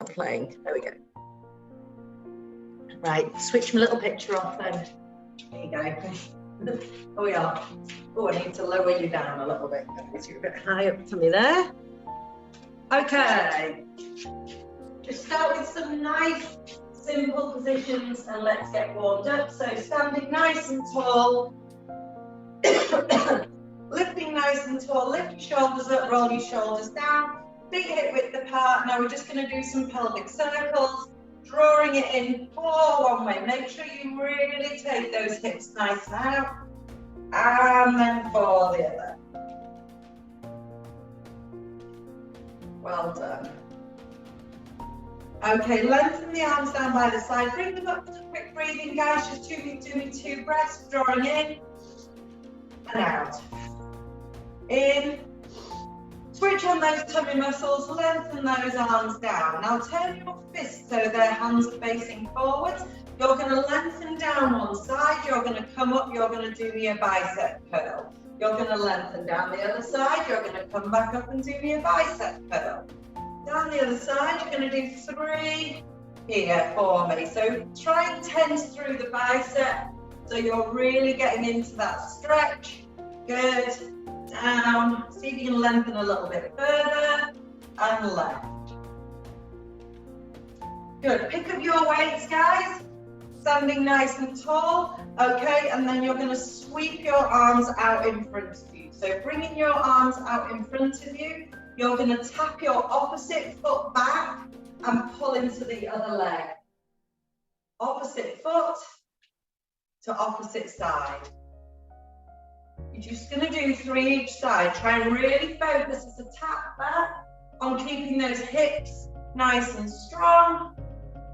playing. There we go. Right, switch my little picture off then. There you go. Oh, we are. Oh, I need to lower you down a little bit because you're a bit high up to me there. Okay. Just start with some nice, simple positions and let's get warmed up. So standing nice and tall. Lifting nice and tall. Lift your shoulders up, roll your shoulders down. Feet hip width apart. Now we're just going to do some pelvic circles. Drawing it in for one way. Make sure you really take those hips nice and out. And then for the other. Well done. Okay, lengthen the arms down by the side. Bring them up to quick breathing, guys. Just do me two breaths. Drawing in and out. In. Switch on those tummy muscles. Lengthen those arms down. Now turn your fists so their hands are facing forwards. You're going to lengthen down one side. You're going to come up. You're going to do me a bicep curl. You're going to lengthen down the other side. You're going to come back up and do me a bicep curl. Down the other side, you're going to do 3 here for me. So try and tense through the bicep so you're really getting into that stretch. Good. Down. See if you can lengthen a little bit further. And left. Good. Pick up your weights, guys. Standing nice and tall. Okay, and then you're going to sweep your arms out in front of you. So bringing your arms out in front of you, you're going to tap your opposite foot back and pull into the other leg. Opposite foot to opposite side. You're just going to do 3 each side. Try and really focus as a tap back on keeping those hips nice and strong.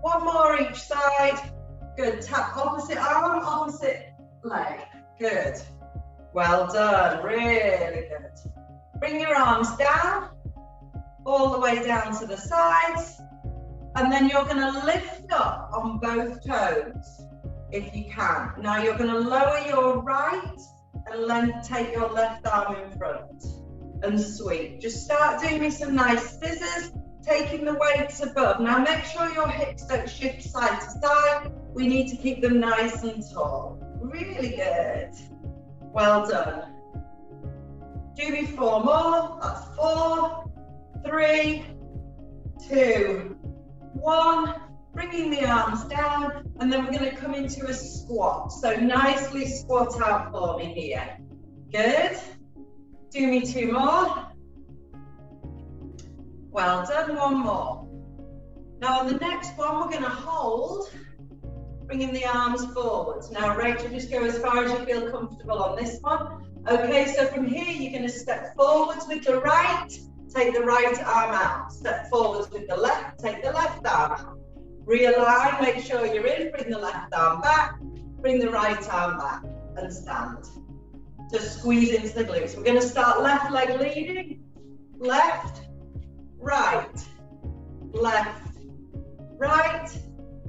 1 more each side. Good. Tap opposite arm, opposite leg. Good. Well done. Really good. Bring your arms down, all the way down to the sides. And then you're going to lift up on both toes, if you can. Now you're going to lower your right and then take your left arm in front and sweep. Just start doing me some nice scissors, taking the weights above. Now make sure your hips don't shift side to side. We need to keep them nice and tall. Really good. Well done. Do me 4 more. That's 4, 3, 2, 1. Bringing the arms down, and then we're going to come into a squat. So nicely squat out for me here. Good. Do me 2 more. Well done. 1 more. Now on the next one, we're going to hold, bringing the arms forwards. Now Rachel, just go as far as you feel comfortable on this one. Okay, so from here, you're going to step forwards with the right, take the right arm out. Step forwards with the left, take the left arm out. Realign, make sure you're in, bring the left arm back, bring the right arm back, and stand. Just squeeze into the glutes. We're going to start left leg leading, left, right,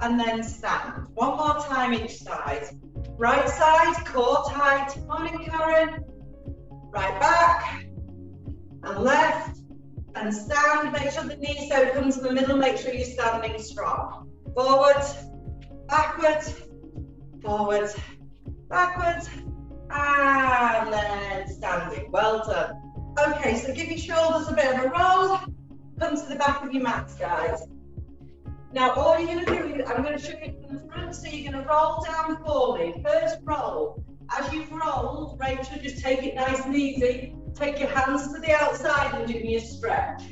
and then stand. 1 more time each side. Right side, core tight. Morning, Karen. Right back, and left, and stand. Make sure the knees open to the middle. Make sure you're standing strong. Forward, backwards, forward, backwards, and then standing. Well done. Okay, so give your shoulders a bit of a roll. Come to the back of your mats, guys. Now, all you're going to do is, I'm going to show you from the front, so you're going to roll down for me. First roll. As you've rolled, Rachel, just take it nice and easy. Take your hands to the outside and do me a stretch.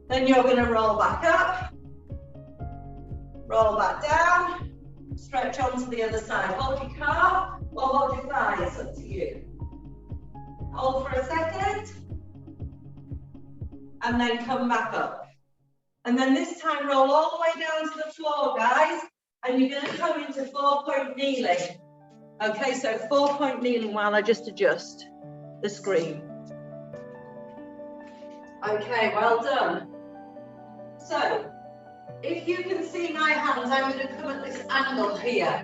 Then you're going to roll back up, roll back down, stretch onto the other side. Hold your calf or hold your thigh, it's up to you. Hold for a second, and then come back up. And then this time roll all the way down to the floor, guys, and you're going to come into 4-point kneeling. Okay, so 4-point kneeling while I just adjust the screen. Okay, well done. So, if you can see my hands, I'm going to come at this angle here.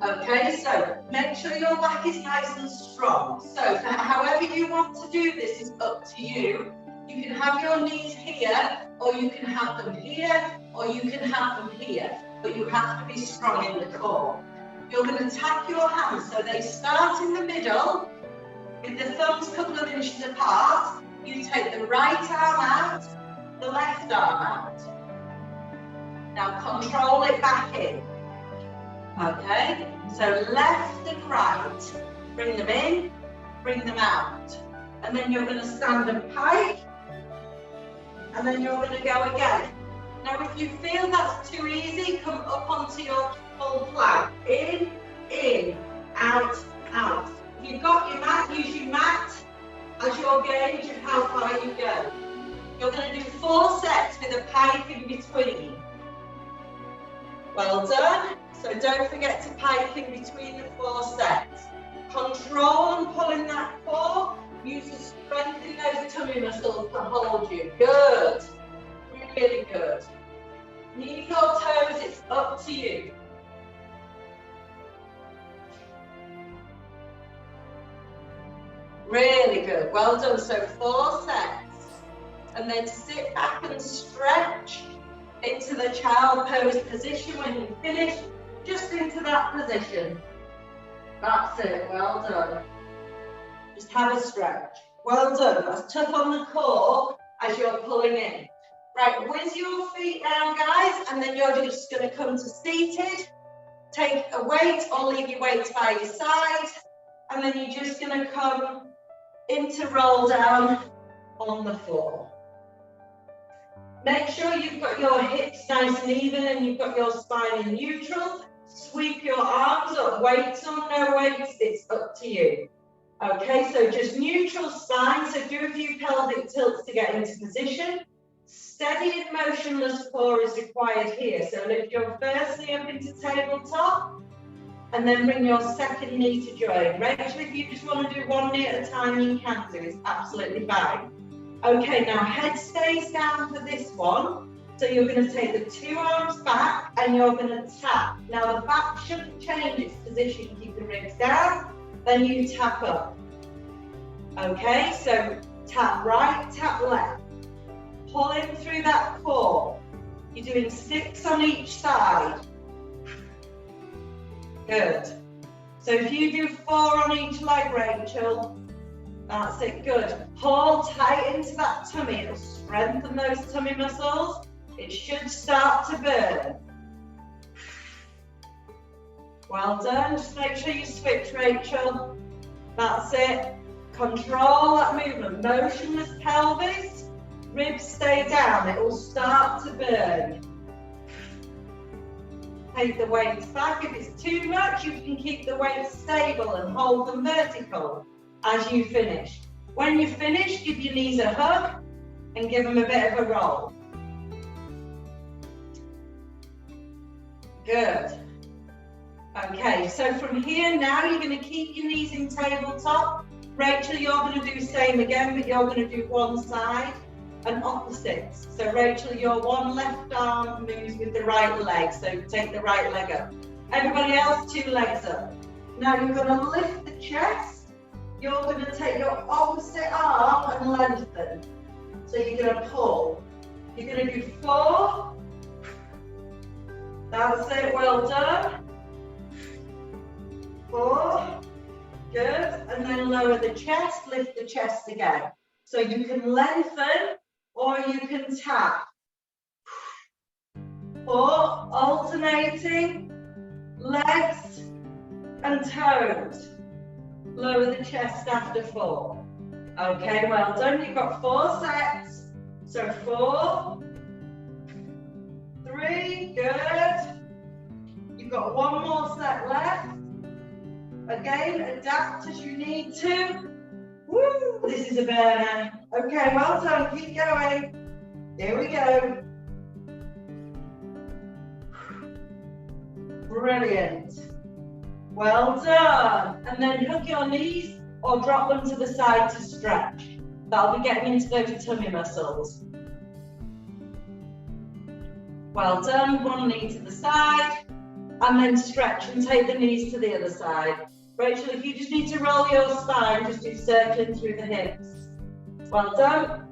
Okay, so make sure your back is nice and strong. So however you want to do this is up to you. You can have your knees here, or you can have them here, or you can have them here, but you have to be strong in the core. You're going to tap your hands so they start in the middle with the thumbs a couple of inches apart. You take the right arm out, the left arm out. Now control it back in. Okay, so left and right. Bring them in, bring them out. And then you're going to stand and pike. And then you're going to go again. Now if you feel that's too easy, come up onto your full plank. In, out, out. If you've got your mat, use your mat as your gauge of how far you go. You're going to do 4 sets with a pike in between. Well done. So don't forget to pike in between the 4 sets. Control and pull in that core. Use the strength in those tummy muscles to hold you. Good. Really good. Knees or toes, it's up to you. Really good. Well done. So 4 sets. And then sit back and stretch into the child pose position when you finish. Just into that position. That's it. Well done. Just have a stretch. Well done. That's tough on the core as you're pulling in. Right, whiz your feet down, guys, and then you're just going to come to seated. Take a weight or leave your weight by your side, and then you're just going to come into roll down on the floor. Make sure you've got your hips nice and even and you've got your spine in neutral. Sweep your arms up, weights or no weights, it's up to you. Okay, so just neutral spine, so do a few pelvic tilts to get into position. Steady and motionless core is required here. So lift your first knee up into tabletop and then bring your second knee to join. Rachel, if you just want to do 1 knee at a time, you can do, it's absolutely fine. Okay, now head stays down for this one. So you're going to take the 2 arms back and you're going to tap. Now the back shouldn't change its position, keep the ribs down, then you tap up. Okay, so tap right, tap left. Pulling through that core. You're doing 6 on each side. Good. So if you do 4 on each leg, Rachel, that's it, good. Pull tight into that tummy, it'll strengthen those tummy muscles. It should start to burn. Well done, just make sure you switch, Rachel. That's it. Control that movement, motionless pelvis, ribs stay down, it will start to burn. Take the weights back, if it's too much, you can keep the weights stable and hold them vertical as you finish. When you finish, give your knees a hug and give them a bit of a roll. Good. Okay, so from here now, you're going to keep your knees in tabletop. Rachel, you're going to do the same again, but you're going to do one side and opposites. So Rachel, your one left arm moves with the right leg, so take the right leg up. Everybody else, 2 legs up. Now you're going to lift the chest. You're going to take your opposite arm and lengthen. So you're going to pull. You're going to do 4. That's it, well done. 4. Good, and then lower the chest, lift the chest again. So you can lengthen or you can tap. 4, alternating, legs and toes. Lower the chest after 4. Okay, well done, you've got 4 sets. So 4, 3, good. You've got 1 more set left. Again, adapt as you need to. Woo, this is a burner. Okay, well done, keep going. Here we go. Brilliant. Well done. And then hook your knees or drop them to the side to stretch. That'll be getting into those tummy muscles. Well done, 1 knee to the side and then stretch and take the knees to the other side. Rachel, if you just need to roll your spine, just do circling through the hips. Well done.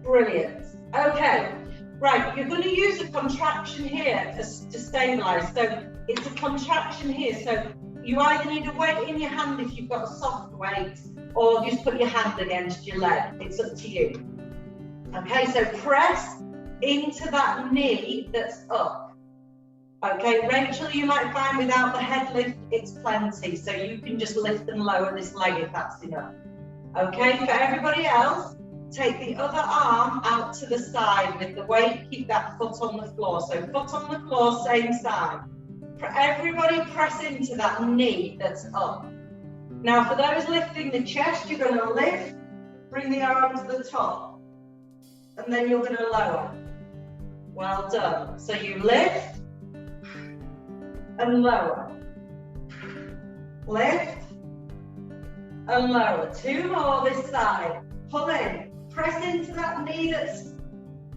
Brilliant. Okay, right, you're going to use a contraction here to stabilize. So it's a contraction here. So you either need a weight in your hand if you've got a soft weight, or just put your hand against your leg. It's up to you. Okay, so press into that knee that's up. Okay, Rachel, you might find without the head lift, it's plenty. So you can just lift and lower this leg if that's enough. Okay, for everybody else, take the other arm out to the side with the weight, keep that foot on the floor. So foot on the floor, same side. For everybody, press into that knee that's up. Now for those lifting the chest, you're going to lift, bring the arm to the top, and then you're going to lower. Well done. So you lift and lower. Lift and lower. 2 more this side. Pull in. Press into that knee that's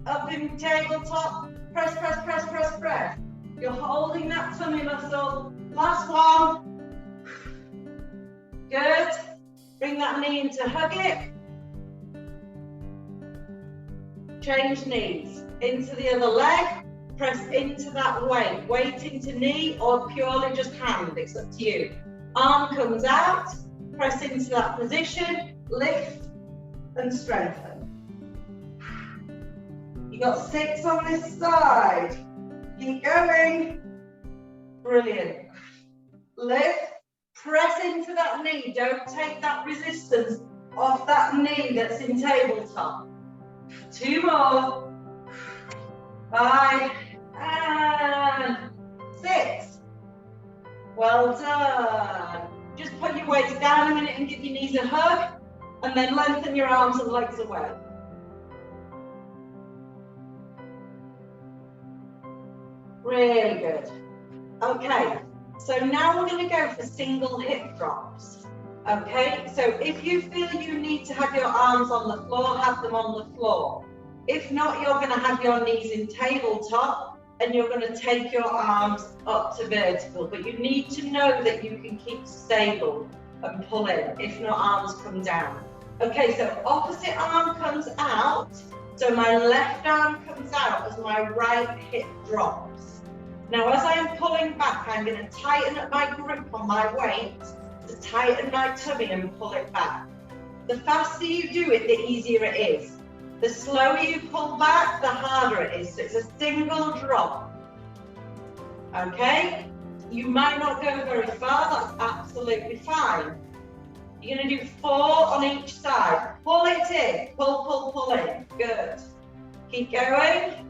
up in tabletop. Press, press, press, press, press. You're holding that tummy muscle. Last one. Good. Bring that knee into hug it. Change knees. Into the other leg. Press into that weight. Weight into knee or purely just hand. It's up to you. Arm comes out. Press into that position. Lift and strengthen. You got 6 on this side. Keep going. Brilliant. Lift. Press into that knee. Don't take that resistance off that knee that's in tabletop. 2 more. 5 and 6. Well done. Just put your weights down a minute and give your knees a hug, and then lengthen your arms and legs away. Really good. Okay, so now we're going to go for single hip drops. Okay, so if you feel you need to have your arms on the floor, have them on the floor. If not, you're going to have your knees in tabletop and you're going to take your arms up to vertical. But you need to know that you can keep stable and pull in. If not, arms come down. Okay, so opposite arm comes out. So my left arm comes out as my right hip drops. Now, as I am pulling back, I'm going to tighten up my grip on my weight to tighten my tummy and pull it back. The faster you do it, the easier it is. The slower you pull back, the harder it is. So it's a single drop. Okay? You might not go very far, that's absolutely fine. You're going to do 4 on each side. Pull it in. Pull, pull, pull in. Good. Keep going.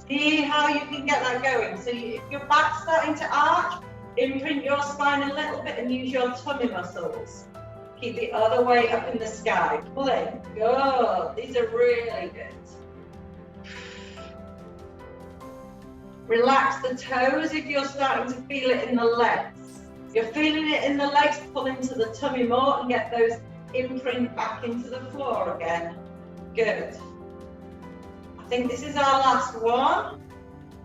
See how you can get that going. So if your back's starting to arch, imprint your spine a little bit and use your tummy muscles. Keep the other way up in the sky. Pull in. Good. These are really good. Relax the toes if you're starting to feel it in the legs. If you're feeling it in the legs, pull into the tummy more and get those imprint back into the floor again. Good. I think this is our last one.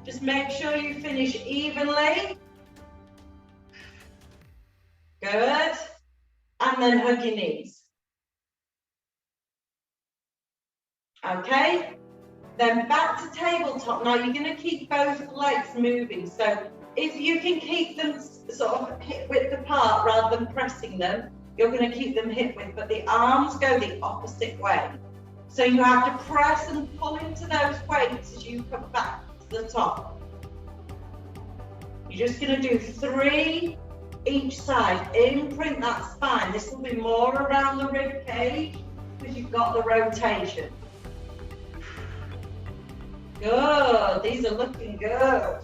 Just make sure you finish evenly. Good. And then hug your knees. Okay, then back to tabletop. Now you're going to keep both legs moving. So if you can keep them sort of hip width apart rather than pressing them, you're going to keep them hip width, but the arms go the opposite way. So you have to press and pull into those weights as you come back to the top. You're just going to do 3 each side. Imprint that spine. This will be more around the rib cage because you've got the rotation. Good. These are looking good.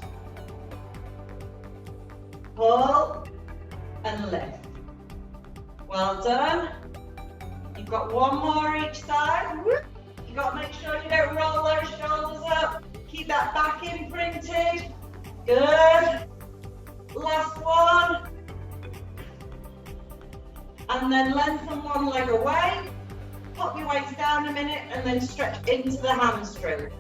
Pull and lift. Well done. You've got 1 more each side. You've got to make sure you don't roll those shoulders up. Keep that back imprinted. Good. Last one. And then lengthen one leg away, pop your weights down a minute and then stretch into the hamstring.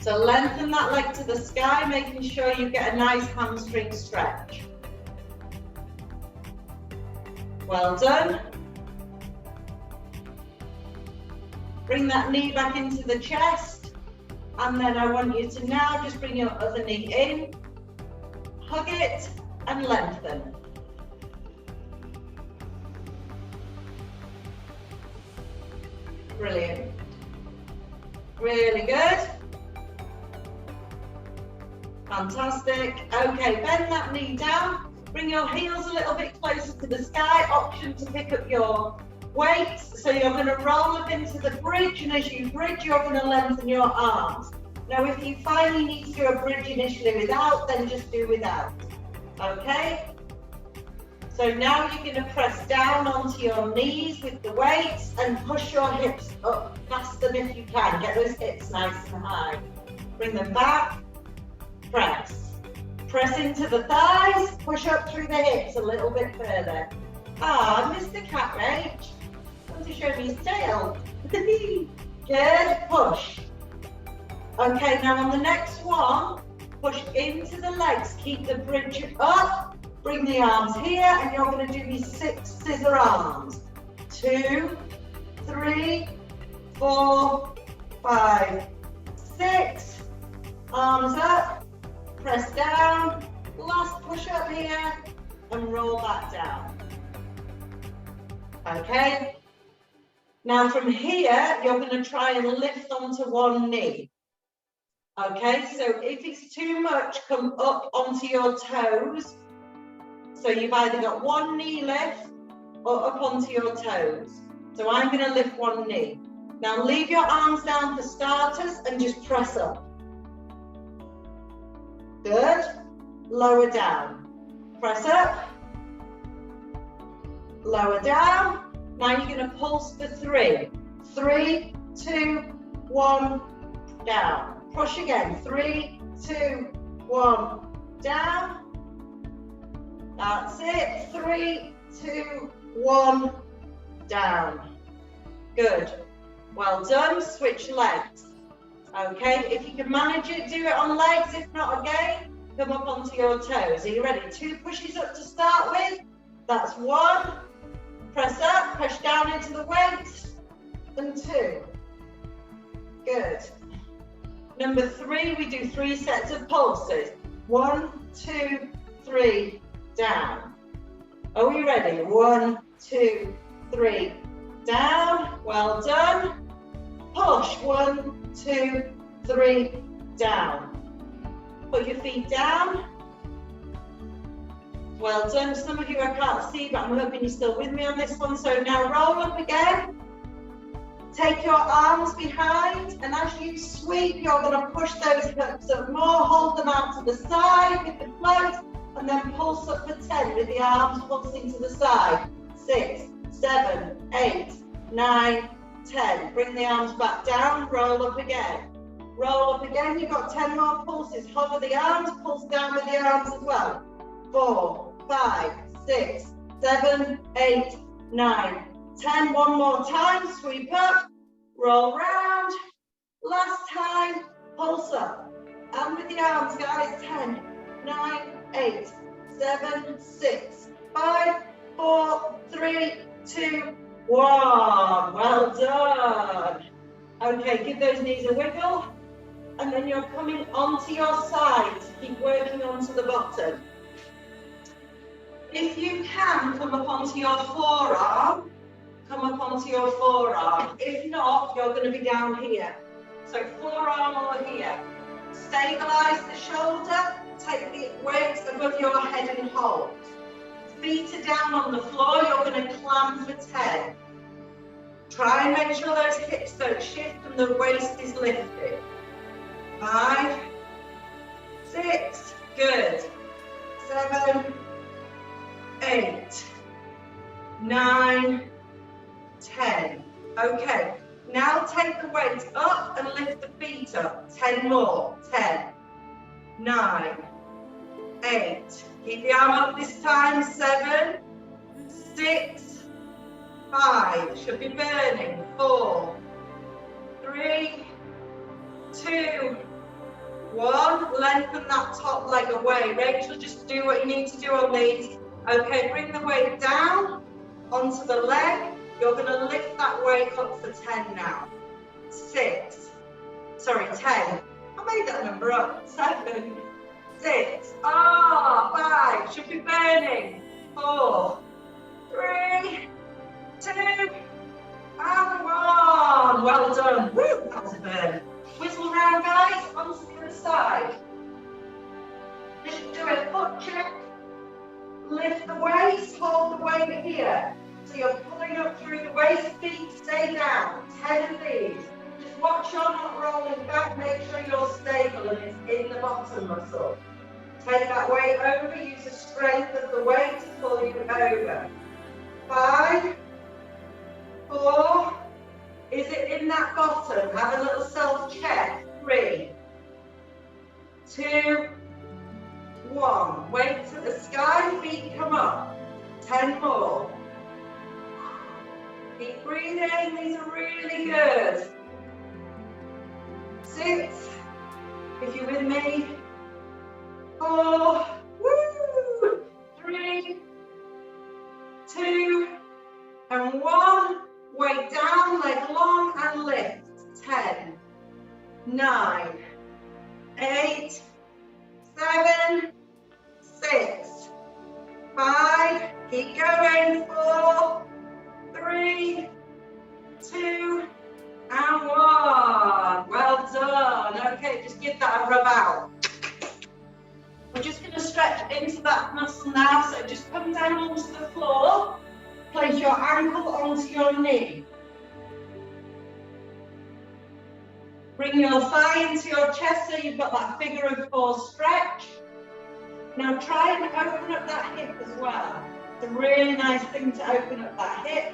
So lengthen that leg to the sky, making sure you get a nice hamstring stretch. Well done. Bring that knee back into the chest. And then I want you to now just bring your other knee in, hug it, and lengthen. Brilliant. Really good. Fantastic. Okay, bend that knee down. Bring your heels a little bit closer to the sky. Option to pick up your weights. So you're going to roll up into the bridge, and as you bridge, you're going to lengthen your arms. Now, if you find you need to do a bridge initially without, then just do without. Okay? So now you're going to press down onto your knees with the weights and push your hips up faster if you can. Get those hips nice and high. Bring them back. Press. Press into the thighs. Push up through the hips a little bit further. Ah, I missed the cat, Rach. Want to show me his tail. Good. Push. Okay, now on the next one, push into the legs. Keep the bridge up. Bring the arms here, and you're going to do these 6 scissor arms. 2, 3, 4, 5, 6. Arms up. Press down. Last push up here, and roll back down. Okay. Now from here, you're going to try and lift onto one knee. Okay, so if it's too much, come up onto your toes. So you've either got one knee lift or up onto your toes. So I'm going to lift one knee. Now leave your arms down for starters and just press up. Good. Lower down. Press up. Lower down. Now you're going to pulse for 3. 3, 2, 1, down. Push again. 3, 2, 1, down. That's it. 3, 2, 1, down. Good. Well done. Switch legs. Okay, if you can manage it, do it on legs. If not, again, come up onto your toes. Are you ready? 2 pushes up to start with. That's 1. Press up, push down into the weights. And 2. Good. Number 3, we do 3 sets of pulses. 1, 2, 3, down. Are we ready? 1, 2, 3, down. Well done. Push. 1, 2, 3, down. Put your feet down. Well done. Some of you I can't see, but I'm hoping you're still with me on this one. So now roll up again. Take your arms behind, and as you sweep, you're going to push those hips up more. Hold them out to the side with the float, and then pulse up for 10 with the arms pulsing to the side. 6, 7, 8, 9, 10. Bring the arms back down, roll up again. Roll up again, you've got 10 more pulses. Hover the arms, pulse down with the arms as well. 4, 5, 6, 7, 8, 9, 10. One more time, sweep up, roll round. Last time, pulse up. And with the arms, guys, 10, 9, 8, 7, 6, 5, 4, 3, 2, 1. Well done. Okay, give those knees a wiggle. And then you're coming onto your side to keep working onto the bottom. If you can, come up onto your forearm. Come up onto your forearm. If not, you're going to be down here. So forearm over here. Stabilize the shoulder. Take the weight above your head and hold. Feet are down on the floor. You're going to clamp for 10. Try and make sure those hips don't shift and the waist is lifted. 5, 6, good. 7, 8, 9, 10. Okay, now take the weight up and lift the feet up. 10 more. 10, 9, 8. Keep the arm up this time. 7, 6, 5. Should be burning. 4, 3, 2, 1, lengthen that top leg away. Rachel, just do what you need to do on these. Okay, bring the weight down onto the leg. You're going to lift that weight up for 10 now. 10. I made that number up. 7, 6, 5, should be burning. 4, 3, 2, and 1. Well done. Woo, that was a burn. Whistle round, guys, onto the other side. Just do a foot check. Lift the waist, hold the weight here. So you're pulling up through the waist, feet stay down. 10 of these. Just watch you're not rolling back, make sure you're stable and it's in the bottom muscle. Take that weight over, use the strength of the weight to pull you over. 5, 4, is it in that bottom? Have a little self-check. 3, 2, 1. Weight to the sky, feet come up. 10 more. Keep breathing, these are really good. 6, if you're with me. 4, woo, 3, 2, and 1. Weight down, leg long and lift. 10, 9, 8, 7, 6, 5, keep going. 4, 3, 2, and 1. Well done. Okay, just give that a rub out. We're just going to stretch into that muscle now, so just come down onto the floor. Place your ankle onto your knee. Bring your thigh into your chest so you've got that figure of 4 stretch. Now try and open up that hip as well. It's a really nice thing to open up that hip.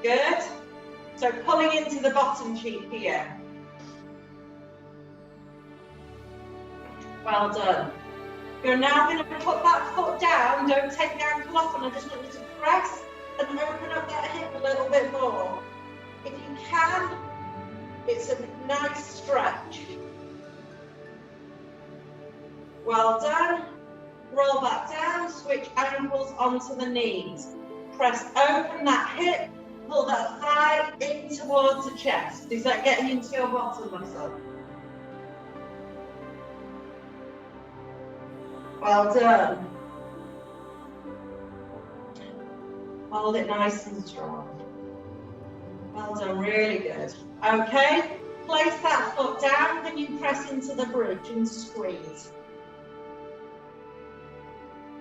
Good. So pulling into the bottom cheek here. Well done. You're now going to put that foot down, don't take the ankle off, and I just want you to press and open up that hip a little bit more. If you can, it's a nice stretch. Well done. Roll back down, switch ankles onto the knees. Press open that hip, pull that thigh in towards the chest. Is that getting into your bottom muscle? Well done. Hold it nice and strong. Well done, really good. Okay, place that foot down, then you press into the bridge and squeeze.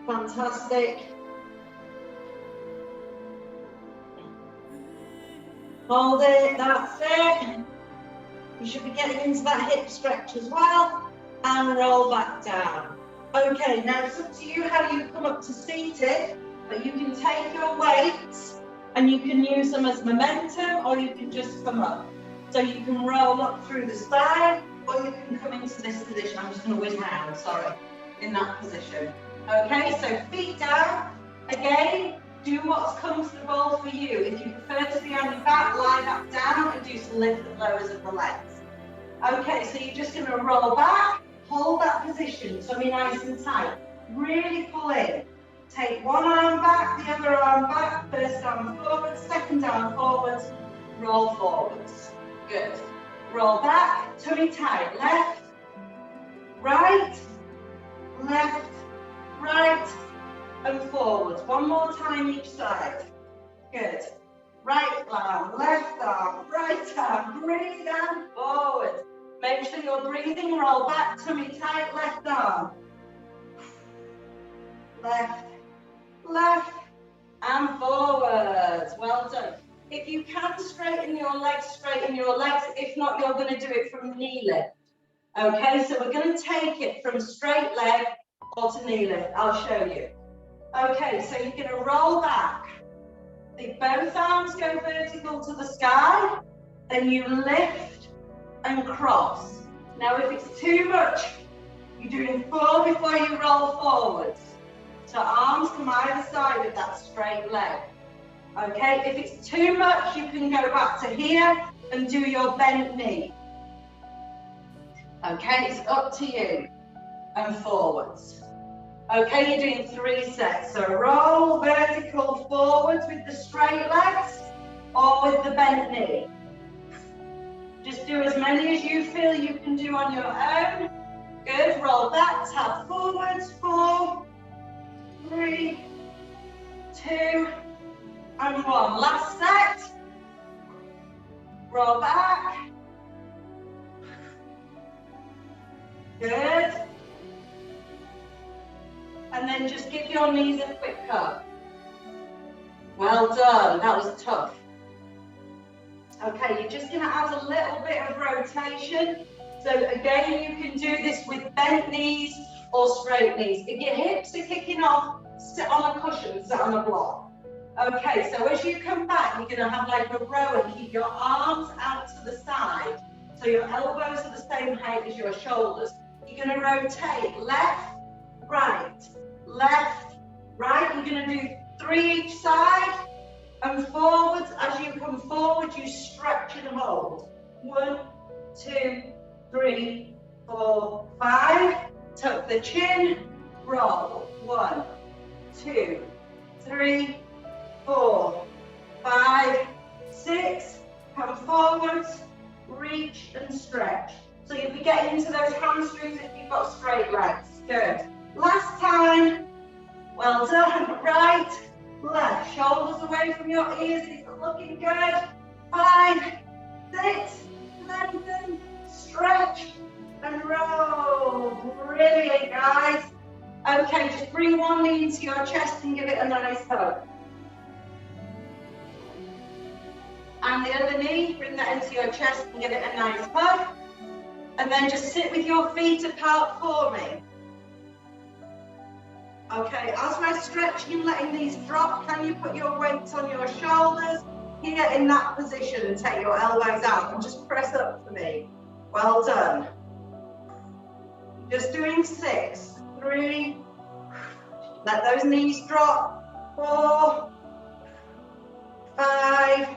Fantastic. Hold it, that's it. You should be getting into that hip stretch as well, and roll back down. Okay, now it's up to you how you come up to seated, but you can take your weights and you can use them as momentum, or you can just come up. So you can roll up through the spine, or you can come into this position. I'm just going to whiz round, sorry, in that position. Okay, so feet down. Again, do what's comfortable for you. If you prefer to be on your back, lie back down and do some lift and lowers of the legs. Okay, so you're just going to roll back. Hold that position, tummy nice and tight. Really pull in. Take one arm back, the other arm back. First arm forward, second arm forward. Roll forwards. Good. Roll back, tummy tight. Left, right, and forwards. One more time each side. Good. Right arm, left arm, right arm. Breathe and forward. Make sure you're breathing, roll back, tummy tight, left arm. Left, and forwards. Well done. If you can, straighten your legs, straighten your legs. If not, you're going to do it from knee lift. Okay, so we're going to take it from straight leg or to knee lift. I'll show you. Okay, so you're going to roll back. If both arms go vertical to the sky, then you lift and cross. Now if it's too much, you're doing 4 before you roll forwards. So arms come either side of that straight leg. Okay, if it's too much, you can go back to here and do your bent knee. Okay, it's up to you. And forwards. Okay, you're doing 3 sets. So roll vertical forwards with the straight legs or with the bent knee. Just do as many as you feel you can do on your own. Good, roll back, tap forwards, 4, 3, 2, and 1. Last set. Roll back. Good. And then just give your knees a quick hug. Well done, that was tough. Okay, you're just gonna add a little bit of rotation. So again, you can do this with bent knees or straight knees. If your hips are kicking off, sit on a cushion, sit on a block. Okay, so as you come back, you're gonna have like a row and keep your arms out to the side. So your elbows are the same height as your shoulders. You're gonna rotate left, right, left, right. You're gonna do 3 each side. And forwards, as you come forward, you stretch and hold. 1, 2, 3, 4, 5. Tuck the chin, roll. 1, 2, 3, 4, 5, 6. Come forwards, reach and stretch. So you'll be getting into those hamstrings if you've got straight legs. Good. Last time. Well done. Right. Left, shoulders away from your ears, it's looking good. 5, 6, lengthen, stretch, and roll. Brilliant, guys. Okay, just bring one knee into your chest and give it a nice hug. And the other knee, bring that into your chest and give it a nice hug. And then just sit with your feet apart for me. Okay, as we're stretching and letting these drop, can you put your weights on your shoulders? Here in that position and take your elbows out and just press up for me. Well done. Just doing 6, 3, let those knees drop, 4, 5,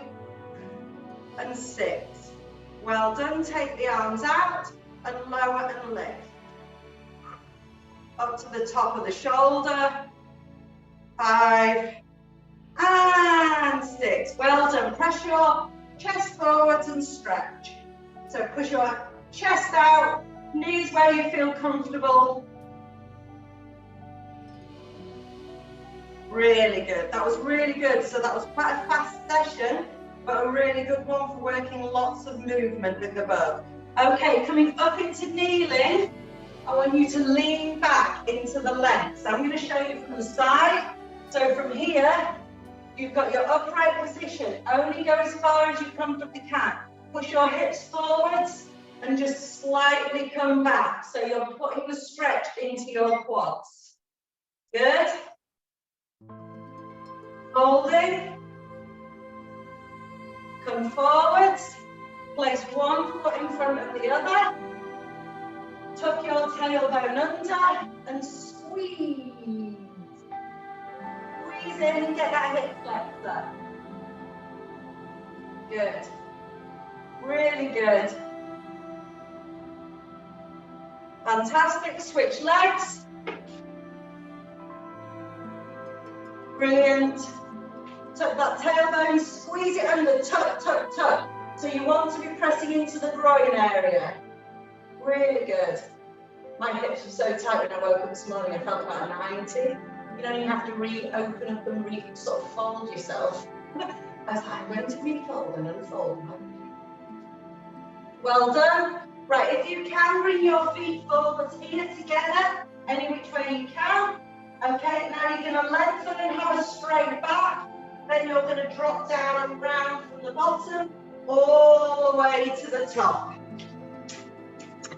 and 6. Well done, take the arms out and lower and lift. Up to the top of the shoulder, 5, and 6. Well done. Press your chest forwards and stretch. So push your chest out, knees where you feel comfortable. Really good. That was really good. So that was quite a fast session, but a really good one for working lots of movement with the bow. Okay, coming up into kneeling. I want you to lean back into the left. So I'm going to show you from the side. So from here, you've got your upright position. Only go as far as you comfortably can. Push your hips forwards and just slightly come back. So you're putting the stretch into your quads. Good. Holding. Come forwards. Place one foot in front of the other. Tuck your tailbone under and squeeze. Squeeze in and get that hip flexor. Good. Really good. Fantastic. Switch legs. Brilliant. Tuck that tailbone, squeeze it under, tuck, tuck, tuck. So you want to be pressing into the groin area. Really good. My hips were so tight when I woke up this morning, I felt about 90. You know, you have to reopen up and sort of fold yourself. I was like, I'm going to refold and unfold. Well done. Right, if you can, bring your feet forwards here together, any which way you can. Okay, now you're going to lengthen and have a straight back. Then you're going to drop down and round from the bottom all the way to the top.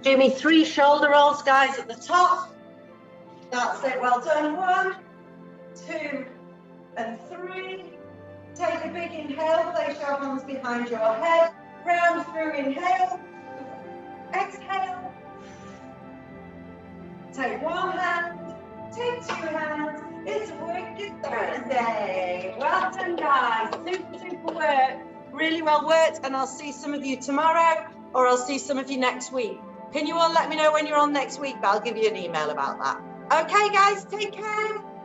Do me 3 shoulder rolls, guys, at the top. That's it, well done. 1, 2, and 3. Take a big inhale, place your hands behind your head. Round through, inhale. Exhale. Take 1 hand, take 2 hands. It's Wicked Thursday. Well done, guys. Super, super work. Really well worked, and I'll see some of you tomorrow, or I'll see some of you next week. Can you all let me know when you're on next week? I'll give you an email about that. Okay, guys, take care.